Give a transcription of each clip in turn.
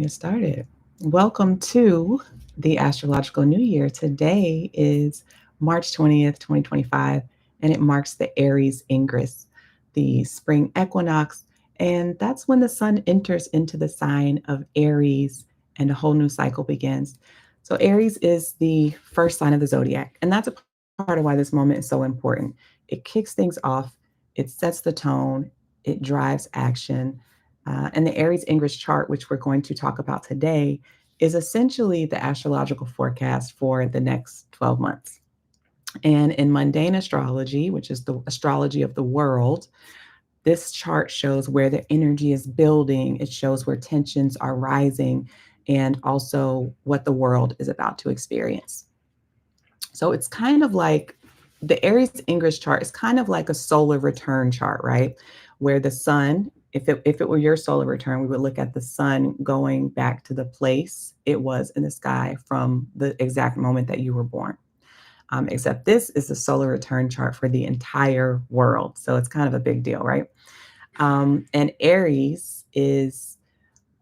Get started. Welcome to the Astrological New Year. Today is March 20th, 2025, and it marks the Aries Ingress, the Spring Equinox, and that's when the sun enters into the sign of Aries and a whole new cycle begins. So, Aries is the first sign of the zodiac, and that's a part of why this moment is so important. It kicks things off, it sets the tone, it drives action, and the Aries Ingress chart, which we're going to talk about today, is essentially the astrological forecast for the next 12 months. And in mundane astrology, which is the astrology of the world, this chart shows where the energy is building, it shows where tensions are rising, and also what the world is about to experience. So it's kind of like the Aries Ingress chart is kind of like a solar return chart, right? Where the sun, if it were your solar return, we would look at the sun going back to the place it was in the sky from the exact moment that you were born. Except this is the solar return chart for the entire world. So it's kind of a big deal, right? And Aries is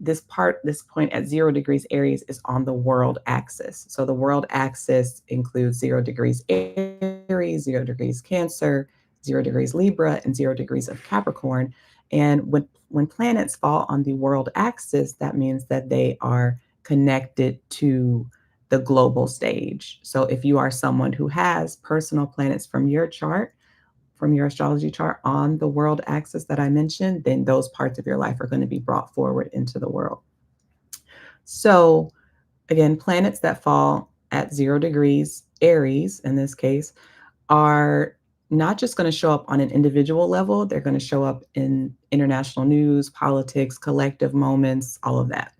this point at 0 degrees Aries is on the world axis. So the world axis includes 0 degrees Aries, 0 degrees Cancer, 0 degrees Libra, and 0 degrees of Capricorn. And when planets fall on the world axis, that means that they are connected to the global stage. So if you are someone who has personal planets from your chart, from your astrology chart on the world axis that I mentioned, then those parts of your life are going to be brought forward into the world. So, again, planets that fall at 0 degrees Aries, in this case, are not just going to show up on an individual level, they're going to show up in international news, politics, collective moments, all of that.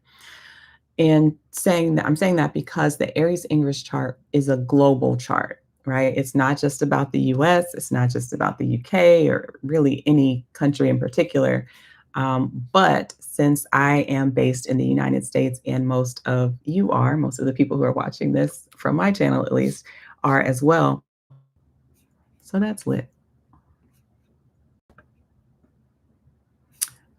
And I'm saying that because the Aries Ingress chart is a global chart, right? It's not just about the US, it's not just about the UK or really any country in particular. But since I am based in the United States and most of the people who are watching this from my channel at least, are as well. So that's lit.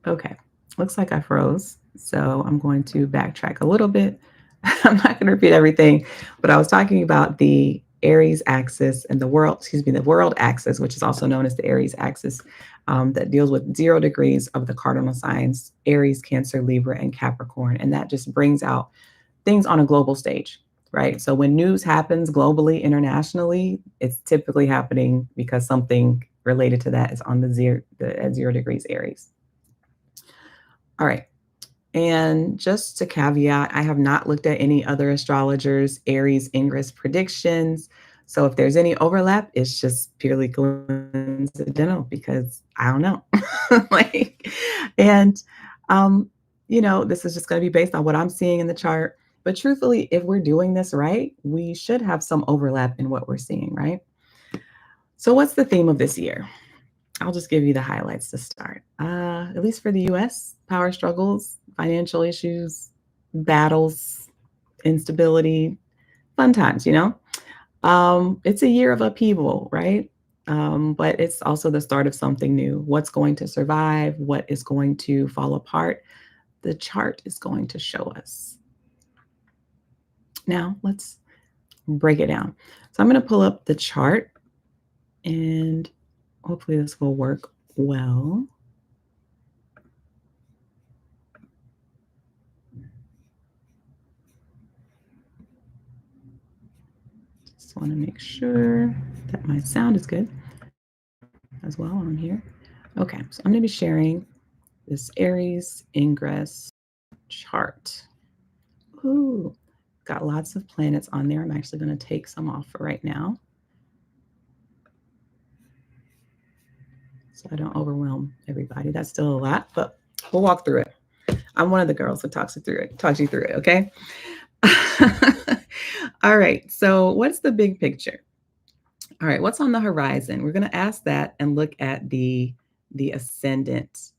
Okay, looks like I froze. So I'm going to backtrack a little bit. I'm not going to repeat everything, but I was talking about the Aries axis and the world axis, which is also known as the Aries axis, that deals with 0 degrees of the cardinal signs, Aries, Cancer, Libra, and Capricorn. And that just brings out things on a global stage, right? So when news happens globally, internationally, it's typically happening because something related to that is on at 0 degrees Aries. All right. And just to caveat, I have not looked at any other astrologers' Aries Ingress predictions. So if there's any overlap, it's just purely coincidental because I don't know. like, and this is just going to be based on what I'm seeing in the chart. But truthfully, if we're doing this right, we should have some overlap in what we're seeing, right? So what's the theme of this year? I'll just give you the highlights to start. At least for the US, power struggles, financial issues, battles, instability, fun times, It's a year of upheaval, right? But it's also the start of something new. What's going to survive? What is going to fall apart? The chart is going to show us. Now, let's break it down. So I'm going to pull up the chart and hopefully this will work well. Just want to make sure that my sound is good as well on here. Okay, so I'm going to be sharing this Aries Ingress chart. Ooh, got lots of planets on there. I'm actually going to take some off for right now, so I don't overwhelm everybody. That's still a lot, but we'll walk through it. I'm one of the girls who talks you through it, okay? All right, so what's the big picture? All right, what's on the horizon? We're going to ask that and look at the ascendant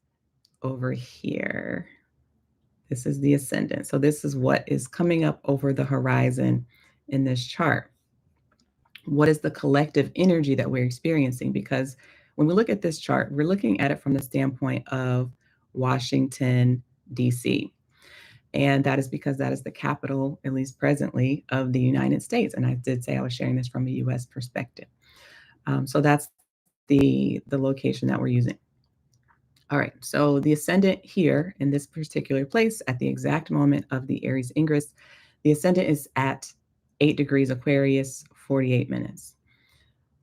over here. This is the ascendant. So this is what is coming up over the horizon in this chart. What is the collective energy that we're experiencing? Because when we look at this chart, we're looking at it from the standpoint of Washington, D.C. And that is because that is the capital, at least presently, of the United States. And I did say I was sharing this from a US perspective. So that's the location that we're using. All right, so the ascendant here in this particular place at the exact moment of the Aries Ingress, the ascendant is at 8 degrees Aquarius, 48 minutes.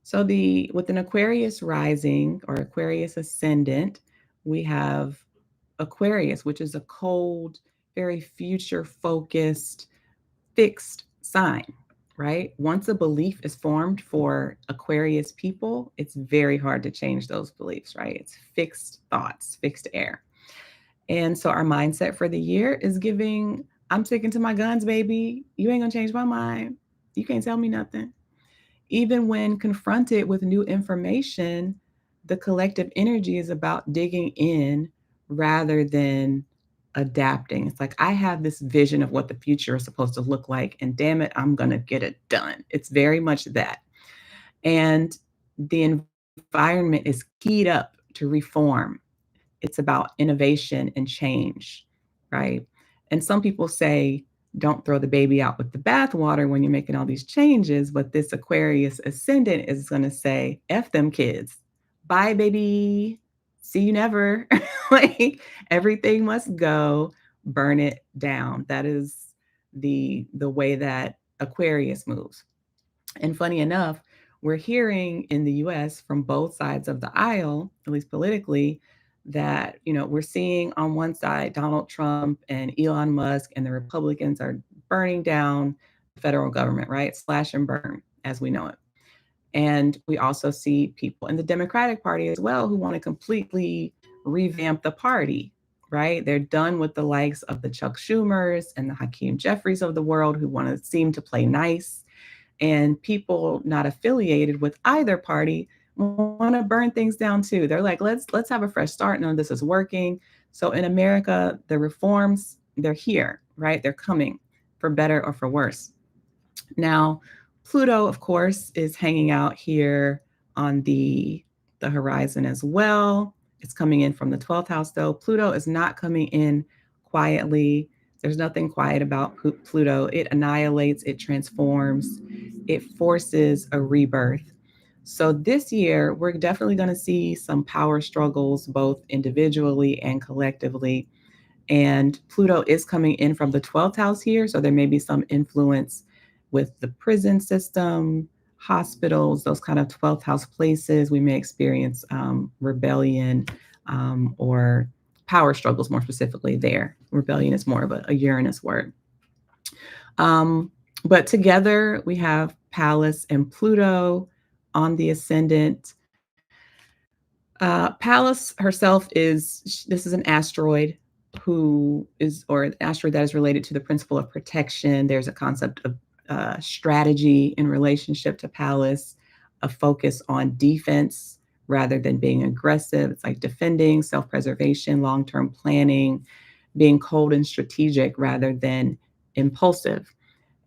So with an Aquarius rising or Aquarius ascendant, we have Aquarius, which is a cold, very future focused, fixed sign, right? Once a belief is formed for Aquarius people, it's very hard to change those beliefs, right? It's fixed thoughts, fixed air. And so our mindset for the year is giving, I'm sticking to my guns, baby. You ain't gonna change my mind. You can't tell me nothing. Even when confronted with new information, the collective energy is about digging in rather than adapting. It's like, I have this vision of what the future is supposed to look like, and damn it, I'm going to get it done. It's very much that. And the environment is keyed up to reform. It's about innovation and change, right? And some people say, don't throw the baby out with the bathwater when you're making all these changes. But this Aquarius ascendant is going to say, F them kids. Bye, baby. See you never. Like, everything must go, burn it down. That is the way that Aquarius moves. And funny enough, we're hearing in the US from both sides of the aisle, at least politically, that, we're seeing on one side Donald Trump and Elon Musk and the Republicans are burning down the federal government, right? Slash and burn as we know it. And we also see people in the Democratic Party as well who want to completely revamp the party, right? They're done with the likes of the Chuck Schumers and the Hakeem Jeffries of the world who want to seem to play nice, and people not affiliated with either party want to burn things down too. They're like, let's have a fresh start. None of this is working. So in America, the reforms, they're here, right? They're coming for better or for worse. Now, Pluto, of course, is hanging out here on the horizon as well. It's coming in from the 12th house, though. Pluto is not coming in quietly. There's nothing quiet about Pluto. It annihilates, it transforms, it forces a rebirth. So this year, we're definitely going to see some power struggles, both individually and collectively. And Pluto is coming in from the 12th house here. So there may be some influence with the prison system, hospitals, those kind of 12th house places. We may experience rebellion or power struggles more specifically there. Rebellion is more of a Uranus word. But together we have Pallas and Pluto on the ascendant. Pallas herself this is an asteroid or an asteroid that is related to the principle of protection. There's a concept of strategy in relationship to Pallas, a focus on defense rather than being aggressive. It's like defending, self-preservation, long-term planning, being cold and strategic rather than impulsive.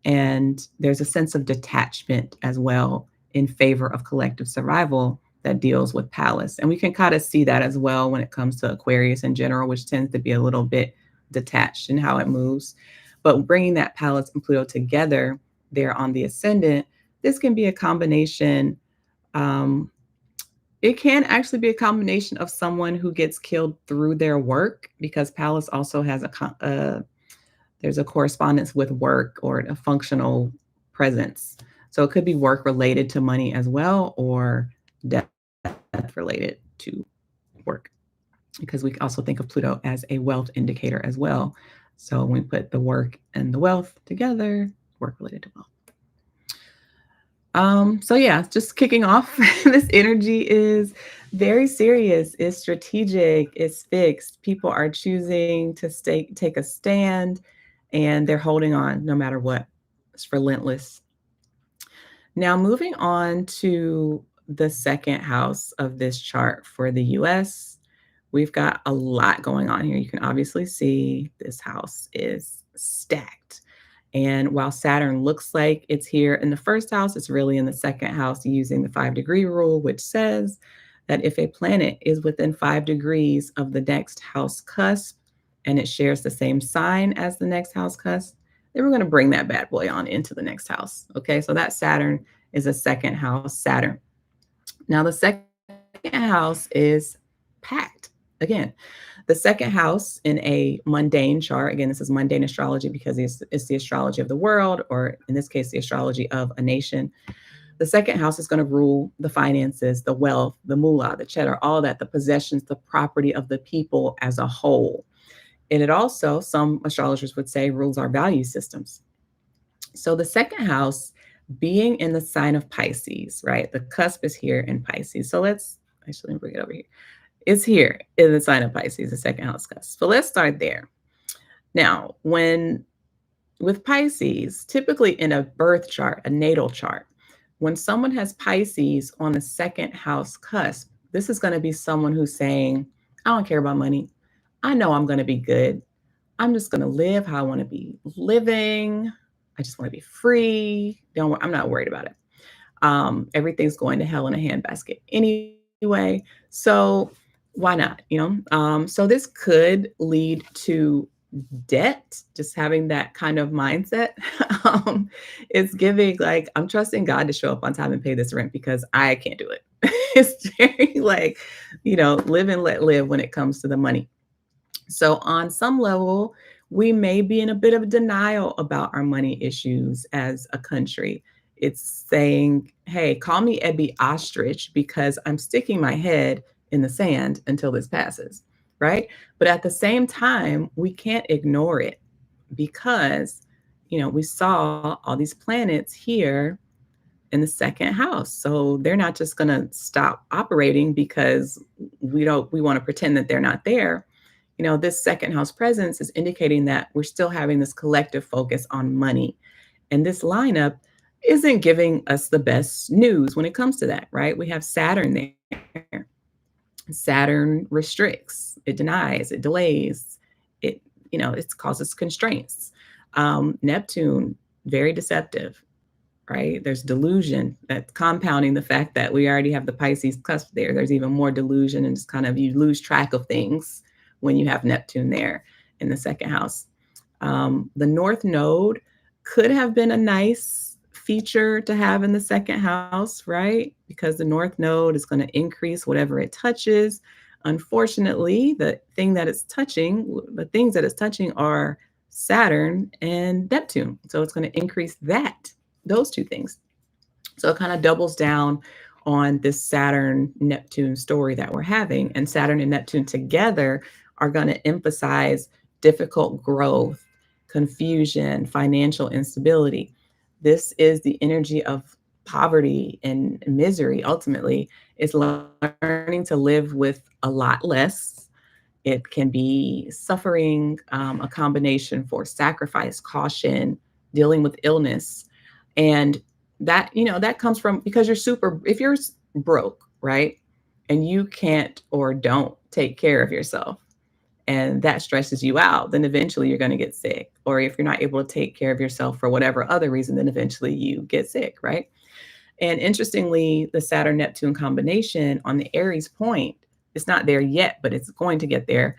And there's a sense of detachment as well in favor of collective survival that deals with Pallas. And we can kind of see that as well when it comes to Aquarius in general, which tends to be a little bit detached in how it moves. But bringing that Pallas and Pluto together there on the ascendant, this can be a combination. It can actually be a combination of someone who gets killed through their work, because Pallas also has there's a correspondence with work or a functional presence. So it could be work related to money as well, or death related to work, because we also think of Pluto as a wealth indicator as well. So when we put the work and the wealth together, work related to wealth. So yeah, just kicking off, this energy is very serious, it's strategic, it's fixed. People are choosing to take a stand, and they're holding on no matter what. It's relentless. Now, moving on to the second house of this chart for the US, we've got a lot going on here. You can obviously see this house is stacked. And while Saturn looks like it's here in the first house, it's really in the second house using the 5-degree rule, which says that if a planet is within 5 degrees of the next house cusp and it shares the same sign as the next house cusp, then we're going to bring that bad boy on into the next house. Okay, so that Saturn is a second house Saturn. Now, the second house is packed. Again, the second house in a mundane chart, again, this is mundane astrology because it's the astrology of the world, or in this case, the astrology of a nation. The second house is going to rule the finances, the wealth, the moolah, the cheddar, all that, the possessions, the property of the people as a whole. And it also, some astrologers would say, rules our value systems. So the second house being in the sign of Pisces, right? The cusp is here in Pisces. So let's actually bring it over here. It's here in the sign of Pisces, the second house cusp. So let's start there. Now, with Pisces, typically in a birth chart, a natal chart, when someone has Pisces on the second house cusp, this is going to be someone who's saying, I don't care about money. I know I'm going to be good. I'm just going to live how I want to be living. I just want to be free. I'm not worried about it. Everything's going to hell in a handbasket anyway. So why not? So this could lead to debt, just having that kind of mindset. It's giving like, I'm trusting God to show up on time and pay this rent because I can't do it. It's very like, live and let live when it comes to the money. So on some level, we may be in a bit of denial about our money issues as a country. It's saying, hey, call me Ebby Ostrich because I'm sticking my head in the sand until this passes, right? But at the same time, we can't ignore it because, we saw all these planets here in the second house. So they're not just going to stop operating because we want to pretend that they're not there. This second house presence is indicating that we're still having this collective focus on money. And this lineup isn't giving us the best news when it comes to that, right? We have Saturn there. Saturn restricts, it denies, it delays, it causes constraints. Neptune, very deceptive, right? There's delusion that's compounding the fact that we already have the Pisces cusp there. There's even more delusion and just kind of you lose track of things when you have Neptune there in the second house. The North Node could have been a nice feature to have in the second house, right? Because the North Node is going to increase whatever it touches. Unfortunately, the things that it's touching are Saturn and Neptune. So it's going to increase those two things. So it kind of doubles down on this Saturn-Neptune story that we're having. And Saturn and Neptune together are going to emphasize difficult growth, confusion, financial instability. This is the energy of poverty and misery, ultimately. It's learning to live with a lot less. It can be suffering, a combination for sacrifice, caution, dealing with illness. And that comes from because if you're broke, right? And you can't or don't take care of yourself and that stresses you out, then eventually you're going to get sick. Or if you're not able to take care of yourself for whatever other reason, then eventually you get sick, right? And interestingly, the Saturn Neptune combination on the Aries point, it's not there yet, but it's going to get there,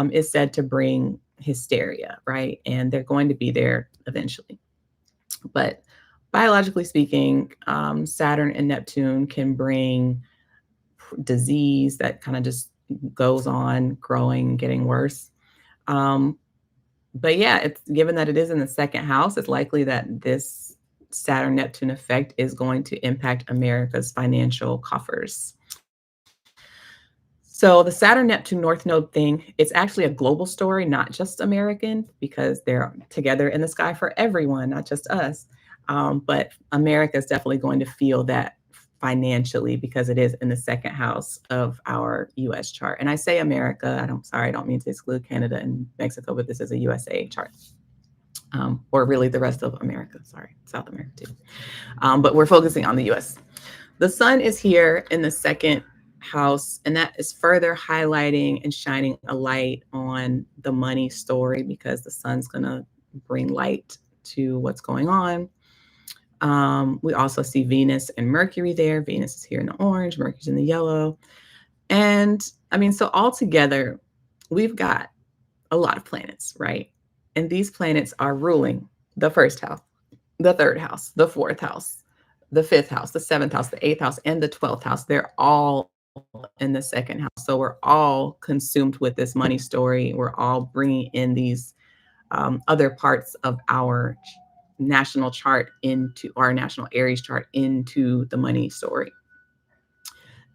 is said to bring hysteria, right? And they're going to be there eventually. But biologically speaking, Saturn and Neptune can bring disease that kind of just goes on growing, getting worse. But yeah, it's given that it is in the second house, it's likely that this Saturn Neptune effect is going to impact America's financial coffers. So the Saturn Neptune North Node thing, it's actually a global story, not just American, because they're together in the sky for everyone, not just us. But America is definitely going to feel that financially because it is in the second house of our US chart. And I say America, I don't mean to exclude Canada and Mexico, but this is a USA chart. Or really the rest of America, South America too. But we're focusing on the US. The sun is here in the second house, and that is further highlighting and shining a light on the money story because the sun's going to bring light to what's going on. We also see Venus and Mercury there. Venus is here in the orange, Mercury's in the yellow. And I mean, so altogether, we've got a lot of planets, right? And these planets are ruling the first house, the third house, the fourth house, the fifth house, the seventh house, the eighth house, and the 12th house. They're all in the second house. So we're all consumed with this money story. We're all bringing in these other parts of our national chart into our national Aries chart into the money story.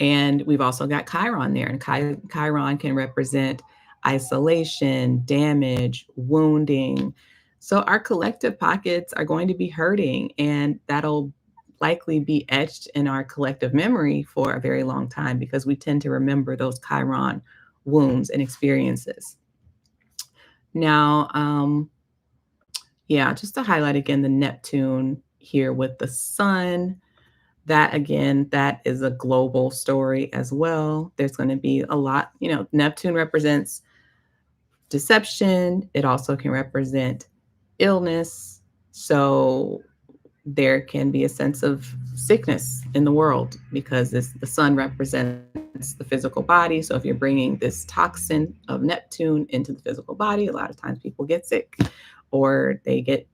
And we've also got Chiron there, and Chiron can represent isolation, damage, wounding. So our collective pockets are going to be hurting, and that'll likely be etched in our collective memory for a very long time because we tend to remember those Chiron wounds and experiences. Now, yeah, just to highlight again the Neptune here with the sun. That again, that is a global story as well. There's going to be a lot, Neptune represents deception. It also can represent illness. So there can be a sense of sickness in the world because the sun represents the physical body. So if you're bringing this toxin of Neptune into the physical body, a lot of times people get sick or they get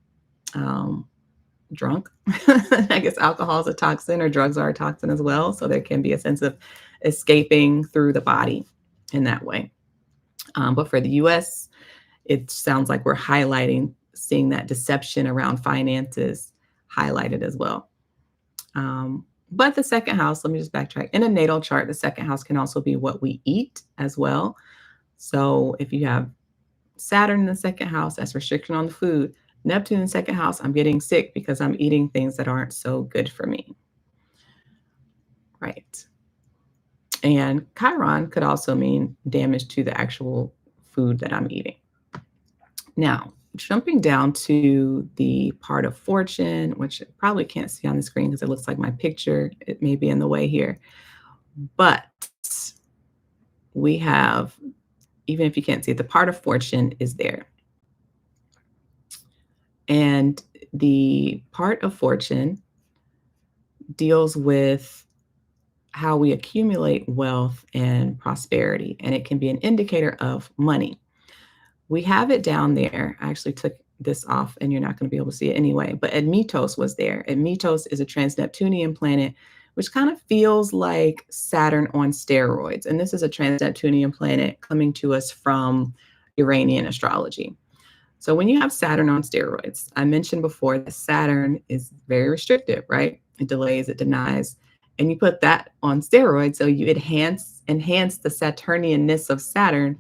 drunk. I guess alcohol is a toxin or drugs are a toxin as well. So there can be a sense of escaping through the body in that way. But for the US, it sounds like we're seeing that deception around finances highlighted as well. But the second house, let me just backtrack. In a natal chart, the second house can also be what we eat as well. So if you have Saturn in the second house, that's restriction on the food. Neptune in the second house, I'm getting sick because I'm eating things that aren't so good for me. Right. And Chiron could also mean damage to the actual food that I'm eating. Now, jumping down to the part of fortune, which I probably can't see on the screen because it looks like my picture. It may be in the way here. But we have, even if you can't see it, the part of fortune is there. And the part of fortune deals with how we accumulate wealth and prosperity, and it can be an indicator of money. We have it down there. I actually took this off, and you're not going to be able to see it anyway, but Admetos was there. Admetos is a trans-Neptunian planet, which kind of feels like Saturn on steroids. And this is a trans-Neptunian planet coming to us from Iranian astrology. So when you have Saturn on steroids, I mentioned before that Saturn is very restrictive, right? It delays, it denies, and you put that on steroids. So you enhance the Saturnianness of Saturn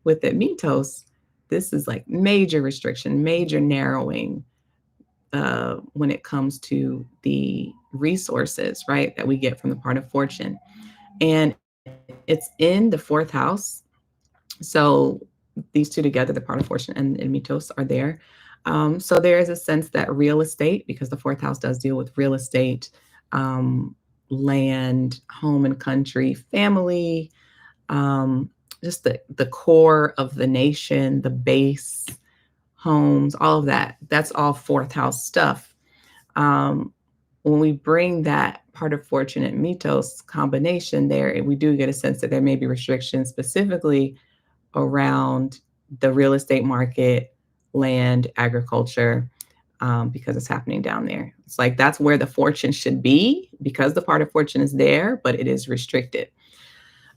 with Admetos. This is like major restriction, major narrowing when it comes to the resources, right, that we get from the part of fortune. And it's in the fourth house. So these two together, the part of fortune and Admetos, are there. So there is a sense that real estate, because the fourth house does deal with real estate, land, home and country, family, just the core of the nation, the base, homes, all of that. That's all fourth house stuff. When we bring that part of fortune and Admetos combination there, we do get a sense that there may be restrictions specifically around the real estate market, land, agriculture, because it's happening down there. It's like that's where the fortune should be because the part of fortune is there, but it is restricted.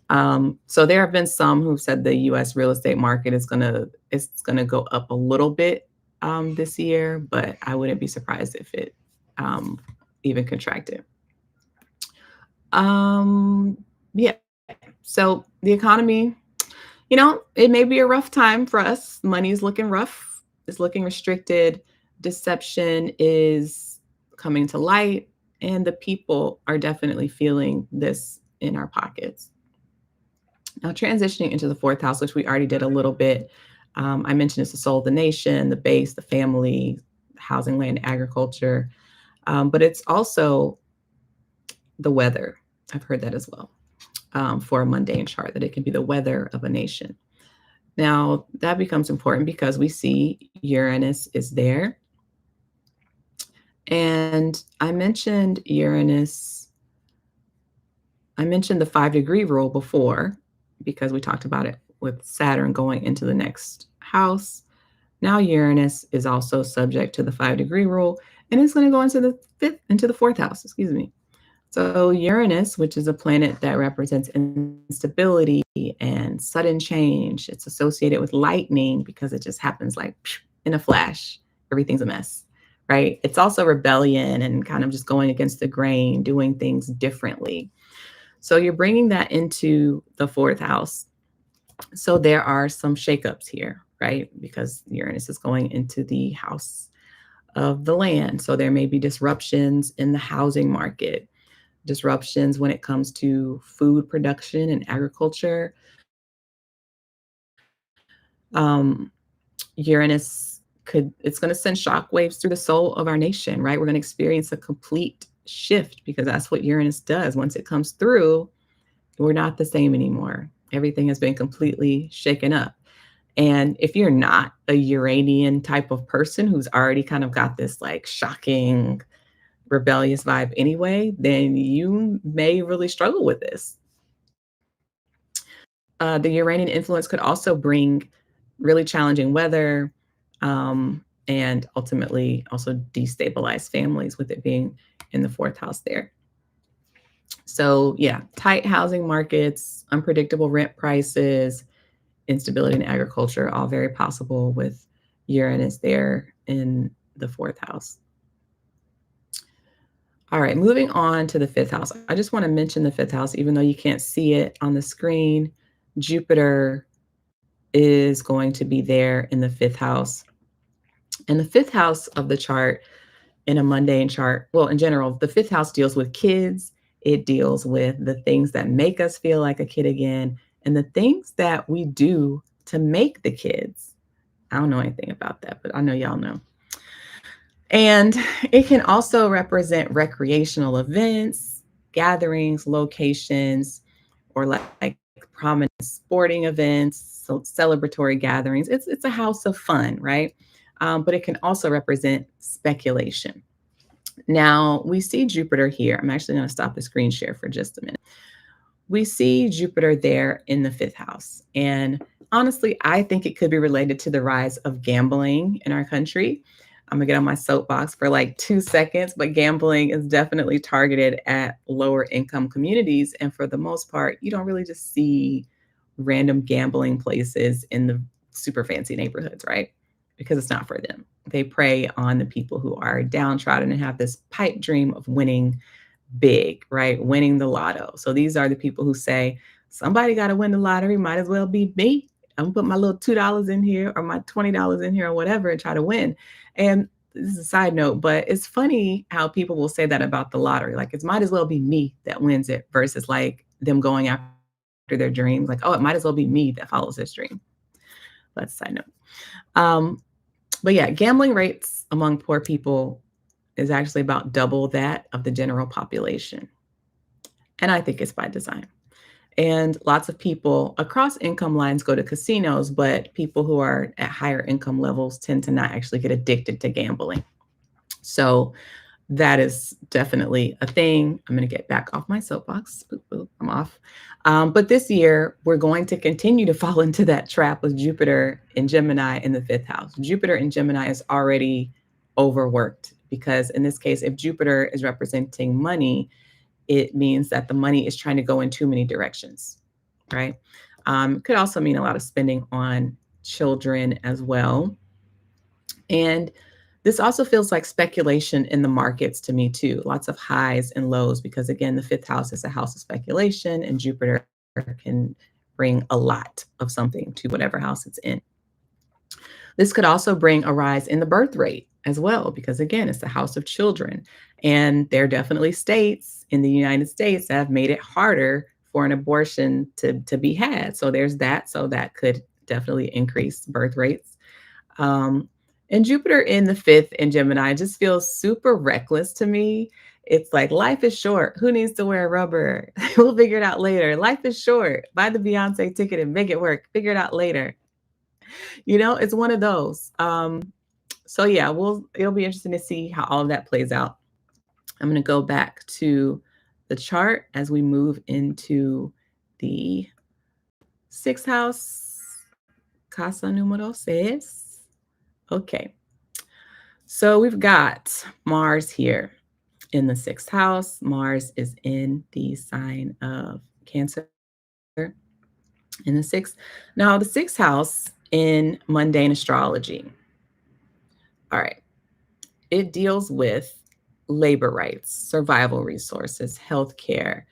So there have been some who've said the U.S. real estate market is gonna go up a little bit this year, but I wouldn't be surprised if it even contracted. Yeah. So the economy, it may be a rough time for us. Money is looking rough. It's looking restricted. Deception is coming to light, and the people are definitely feeling this in our pockets. Now, transitioning into the fourth house, which we already did a little bit. I mentioned it's the soul of the nation, the base, the family, housing, land, agriculture. But it's also the weather. I've heard that as well. For a mundane chart, that it can be the weather of a nation. Now, that becomes important because we see Uranus is there. And I mentioned Uranus, I mentioned the 5-degree rule before because we talked about it with Saturn going into the next house. Now Uranus is also subject to the 5-degree rule, and it's going to go into the fourth house, excuse me. So Uranus, which is a planet that represents instability and sudden change, it's associated with lightning because it just happens like in a flash. Everything's a mess, right? It's also rebellion and kind of just going against the grain, doing things differently. So you're bringing that into the fourth house. So there are some shakeups here, right? Because Uranus is going into the house of the land. So there may be disruptions in the housing market, disruptions when it comes to food production and agriculture. Uranus it's going to send shockwaves through the soul of our nation, right? We're going to experience a complete shift because that's what Uranus does. Once it comes through, we're not the same anymore. Everything has been completely shaken up. And if you're not a Uranian type of person who's already kind of got this like shocking, rebellious vibe anyway, then you may really struggle with this. The Uranian influence could also bring really challenging weather, and ultimately also destabilize families with it being in the fourth house there. So, yeah, tight housing markets, unpredictable rent prices, instability in agriculture, all very possible with Uranus there in the fourth house. All right, moving on to the fifth house. I just want to mention the fifth house, even though you can't see it on the screen. Jupiter is going to be there in the fifth house. And the fifth house of the chart in a mundane chart, well, in general, the fifth house deals with kids. It deals with the things that make us feel like a kid again and the things that we do to make the kids. I don't know anything about that, but I know y'all know. And it can also represent recreational events, gatherings, locations, or like prominent sporting events, so celebratory gatherings. It's a house of fun, right? But it can also represent speculation. Now we see Jupiter here. I'm actually going to stop the screen share for just a minute. We see Jupiter there in the fifth house. And honestly, I think it could be related to the rise of gambling in our country. I'm gonna get on my soapbox for like 2 seconds, but gambling is definitely targeted at lower income communities. And for the most part, you don't really just see random gambling places in the super fancy neighborhoods, right? Because it's not for them. They prey on the people who are downtrodden and have this pipe dream of winning big, right? Winning the lotto. So these are the people who say, somebody got to win the lottery, might as well be me. I'm gonna put my little $2 in here or my $20 in here or whatever and try to win. And this is a side note, but it's funny how people will say that about the lottery. Like it might as well be me that wins it versus like them going after their dreams. Like, oh, it might as well be me that follows this dream. That's a side note. But yeah, gambling rates among poor people is actually about double that of the general population. And I think it's by design. And lots of people across income lines go to casinos, but people who are at higher income levels tend to not actually get addicted to gambling. So that is definitely a thing. I'm going to get back off my soapbox. Boop, boop, I'm off. But this year, we're going to continue to fall into that trap with Jupiter in Gemini in the fifth house. Jupiter in Gemini is already overworked because in this case, if Jupiter is representing money, it means that the money is trying to go in too many directions, right? Could also mean a lot of spending on children as well. And this also feels like speculation in the markets to me too. Lots of highs and lows because again, the fifth house is a house of speculation and Jupiter can bring a lot of something to whatever house it's in. This could also bring a rise in the birth rate as well, because again, it's the house of children. And there are definitely states in the United States that have made it harder for an abortion to be had. So there's that. So that could definitely increase birth rates. Um, and Jupiter in the fifth in Gemini just feels super reckless to me. It's like life is short. Who needs to wear rubber? We'll figure it out later. Life is short. Buy the Beyonce ticket and make it work. Figure it out later. It's one of those. So yeah, it'll be interesting to see how all of that plays out. I'm going to go back to the chart as we move into the sixth house. casa número seis. Okay. So we've got Mars here in the sixth house. Mars is in the sign of Cancer in the sixth. Now, the sixth house in mundane astrology. All right. It deals with labor rights, survival resources, healthcare,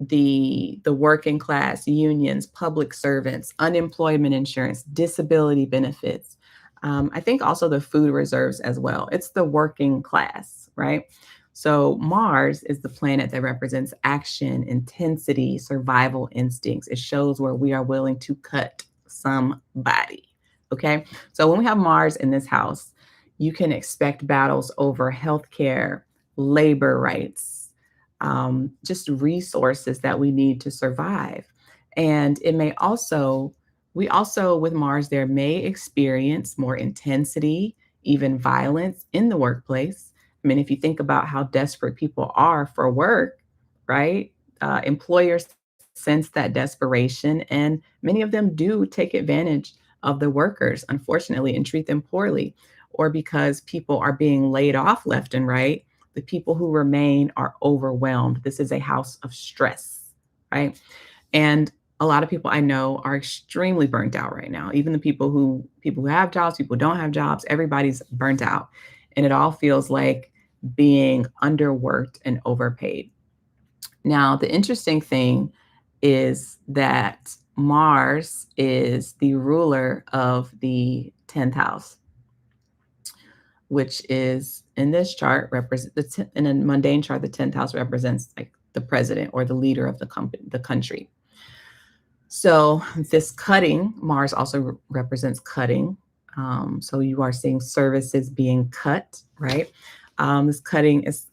the working class, unions, public servants, unemployment insurance, disability benefits. I think also the food reserves as well. It's the working class, right? So Mars is the planet that represents action, intensity, survival instincts. It shows where we are willing to cut somebody. Okay. So when we have Mars in this house, you can expect battles over healthcare, labor rights, just resources that we need to survive. And it may also, we also, with Mars there, may experience more intensity, even violence in the workplace. I mean, if you think about how desperate people are for work, right? Employers sense that desperation, and many of them do take advantage of the workers, unfortunately, and treat them poorly. Or because people are being laid off left and right, the people who remain are overwhelmed. This is a house of stress, right? And a lot of people I know are extremely burnt out right now. Even the people who have jobs, people who don't have jobs, everybody's burnt out. And it all feels like being underworked and overpaid. Now, the interesting thing is that Mars is the ruler of the 10th house, which is in this chart represent in a mundane chart, the 10th house represents like the president or the leader of the company, the country. So this cutting, Mars also represents cutting. So you are seeing services being cut, right? This cutting is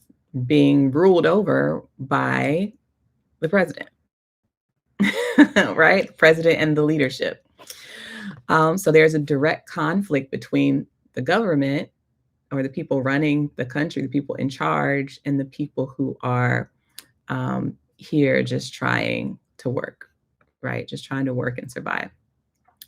being ruled over by the president, right? President and the leadership. So there's a direct conflict between the government or the people running the country, the people in charge, and the people who are here just trying to work, right? Just trying to work and survive.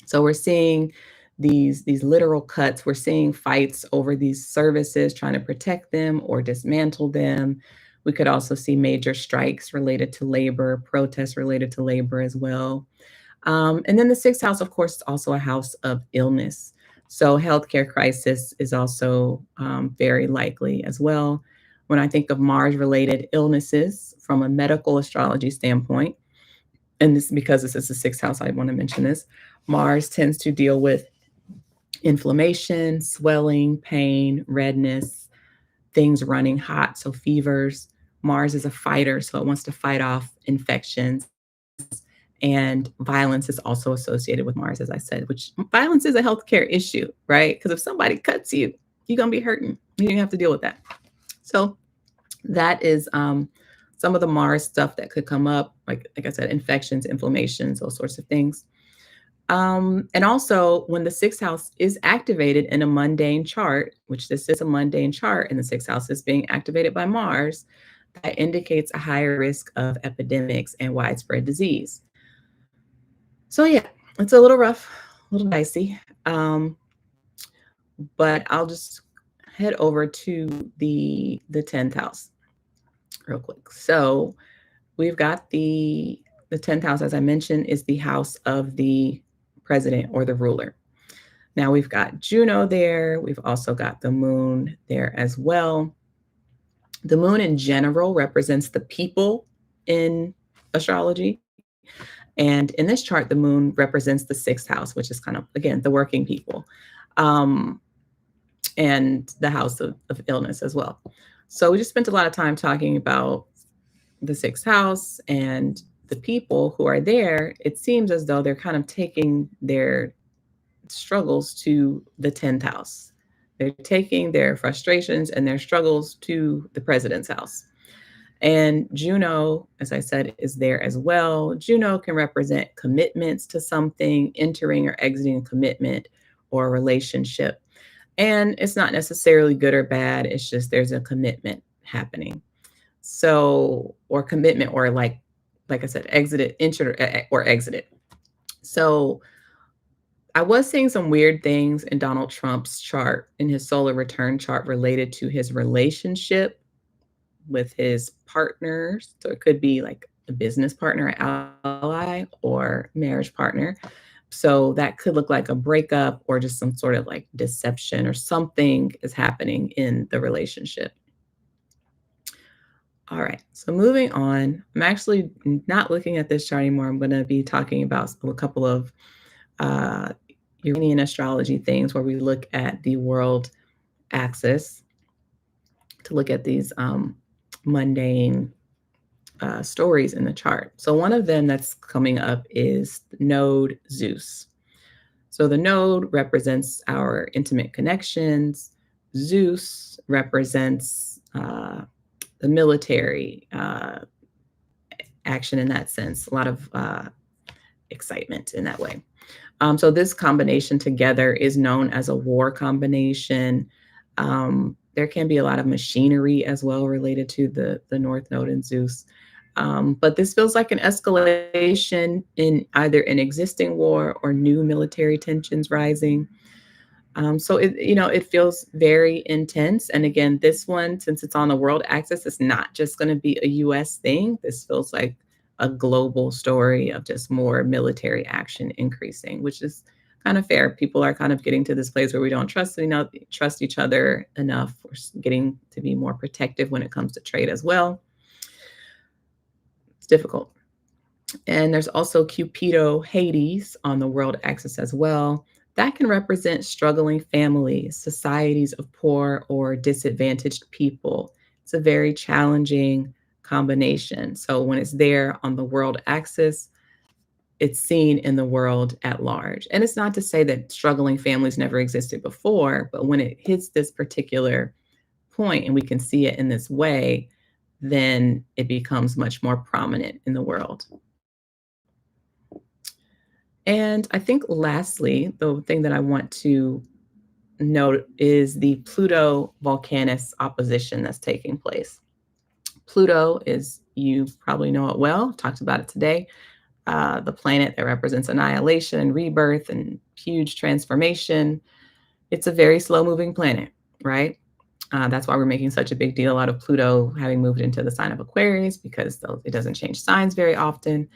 So we're seeing these literal cuts. We're seeing fights over these services, trying to protect them or dismantle them. We could also see major strikes related to labor, protests related to labor as well. And then the sixth house, of course, is also a house of illness. So healthcare crisis is also very likely as well. When I think of Mars-related illnesses from a medical astrology standpoint, and this because this is the sixth house, I want to mention this. Mars tends to deal with inflammation, swelling, pain, redness, things running hot, so fevers. Mars is a fighter, so it wants to fight off infections. And violence is also associated with Mars, as I said, which violence is a healthcare issue, right? Because if somebody cuts you, you're going to be hurting. You don't have to deal with that. So that is some of the Mars stuff that could come up, like I said, infections, inflammations, those sorts of things. And also, when the sixth house is activated in a mundane chart, which this is a mundane chart, and the sixth house is being activated by Mars, that indicates a higher risk of epidemics and widespread disease. So yeah, it's a little rough, a little dicey. But I'll just head over to the 10th house real quick. So we've got the 10th house, as I mentioned, is the house of the president or the ruler. Now we've got Juno there. We've also got the moon there as well. The moon in general represents the people in astrology. And in this chart, the moon represents the sixth house, which is kind of, again, the working people, and the house of illness as well. So we just spent a lot of time talking about the sixth house and the people who are there. It seems as though they're kind of taking their struggles to the 10th house. They're taking their frustrations and their struggles to the president's house. And Juno, as I said, is there as well. Juno can represent commitments to something, entering or exiting a commitment or a relationship. And it's not necessarily good or bad. It's just there's a commitment happening. So, or commitment, or like I said, exited, entered, or exited. So I was seeing some weird things in Donald Trump's chart, in his solar return chart related to his relationship with his partners. So it could be like a business partner, ally, or marriage partner. So that could look like a breakup or just some sort of like deception or something is happening in the relationship. All right. So moving on, I'm actually not looking at this chart anymore. I'm going to be talking about a couple of uh, Uranian astrology things where we look at the world axis to look at these mundane stories in the chart. So one of them that's coming up is node Zeus. So the node represents our intimate connections. Zeus represents the military action in that sense, a lot of excitement in that way. So this combination together is known as a war combination. There can be a lot of machinery as well related to the North Node and Zeus. But this feels like an escalation in either an existing war or new military tensions rising. So it feels very intense. And again, this one, since it's on the world axis, it's not just going to be a US thing. This feels like a global story of just more military action increasing, which is kind of fair. People are kind of getting to this place where we don't trust each other enough. We're getting to be more protective when it comes to trade as well. It's difficult. And there's also Cupido Hades on the world axis as well. That can represent struggling families, societies of poor or disadvantaged people. It's a very challenging combination. So when it's there on the world axis, it's seen in the world at large. And it's not to say that struggling families never existed before, but when it hits this particular point and we can see it in this way, then it becomes much more prominent in the world. And I think lastly, the thing that I want to note is the Pluto Volcanus opposition that's taking place. Pluto is, you probably know it well, talked about it today, the planet that represents annihilation and rebirth and huge transformation. It's a very slow moving planet, right? That's why we're making such a big deal out of Pluto having moved into the sign of Aquarius, because it doesn't change signs very often.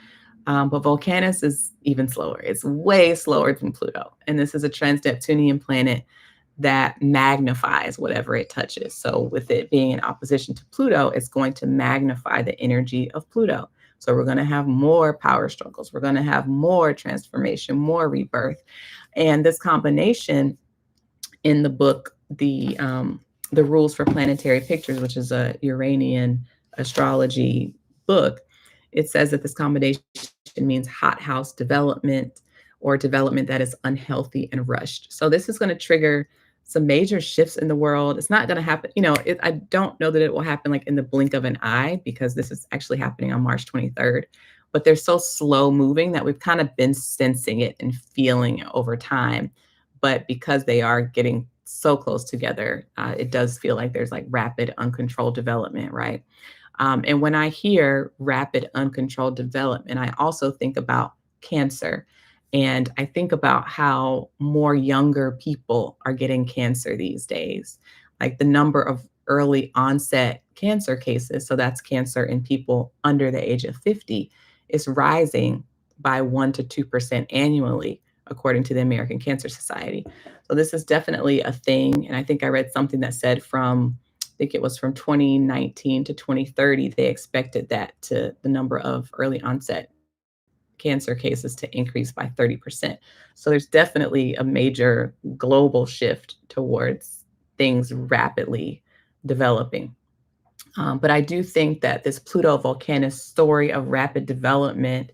But Volcanus is even slower. It's way slower than Pluto. And this is a trans-Neptunian planet that magnifies whatever it touches. So with it being in opposition to Pluto, it's going to magnify the energy of Pluto. So we're going to have more power struggles. We're going to have more transformation, more rebirth. And this combination in the book, the Rules for Planetary Pictures, which is a Uranian astrology book, it says that this combination means hothouse development or development that is unhealthy and rushed. So this is going to trigger some major shifts in the world. It's not going to happen, I don't know that it will happen like in the blink of an eye, because this is actually happening on March 23rd. But they're so slow moving that we've kind of been sensing it and feeling it over time. But because they are getting so close together, it does feel like there's like rapid, uncontrolled development, right? And when I hear rapid, uncontrolled development, I also think about cancer. And I think about how more younger people are getting cancer these days. Like the number of early onset cancer cases, so that's cancer in people under the age of 50, is rising by 1 to 2% annually, according to the American Cancer Society. So this is definitely a thing. And I think I read something that said I think it was from 2019 to 2030, they expected the number of early onset cancer cases to increase by 30%. So there's definitely a major global shift towards things rapidly developing. But I do think that this Pluto Volcanus story of rapid development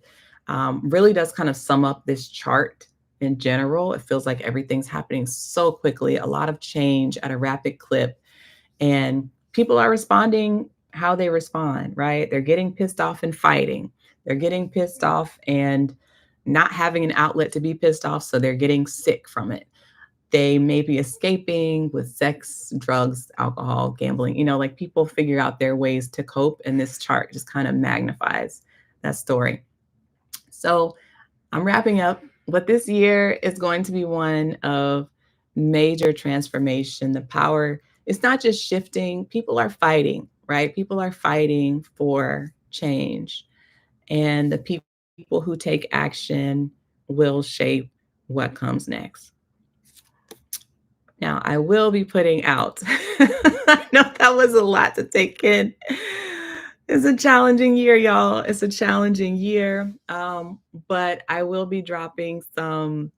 really does kind of sum up this chart in general. It feels like everything's happening so quickly, a lot of change at a rapid clip, and people are responding how they respond, right? They're getting pissed off and fighting. They're getting pissed off and not having an outlet to be pissed off, so they're getting sick from it. They may be escaping with sex, drugs, alcohol, gambling. Like people figure out their ways to cope, and this chart just kind of magnifies that story. So I'm wrapping up But this year is going to be one of major transformation. The power is not just shifting, people are fighting, right? People are fighting for change. And the people who take action will shape what comes next. Now, I will be putting out, I know that was a lot to take in. It's a challenging year, y'all. It's a challenging year. But I will be dropping some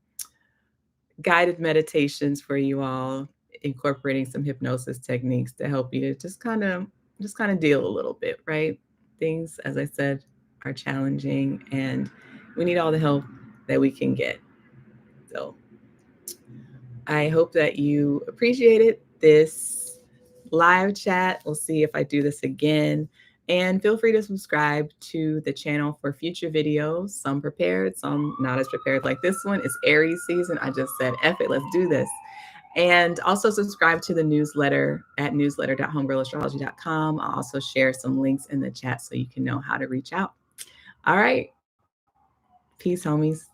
guided meditations for you all, incorporating some hypnosis techniques to help you just kind of deal a little bit, right? Things, as I said, are challenging and we need all the help that we can get. So I hope that you appreciated this live chat. We'll see if I do this again. And feel free to subscribe to the channel for future videos. Some prepared, some not as prepared like this one. It's Aries season. I just said, F it, let's do this. And also subscribe to the newsletter at newsletter.homegirlastrology.com. I'll also share some links in the chat so you can know how to reach out. All right. Peace, homies.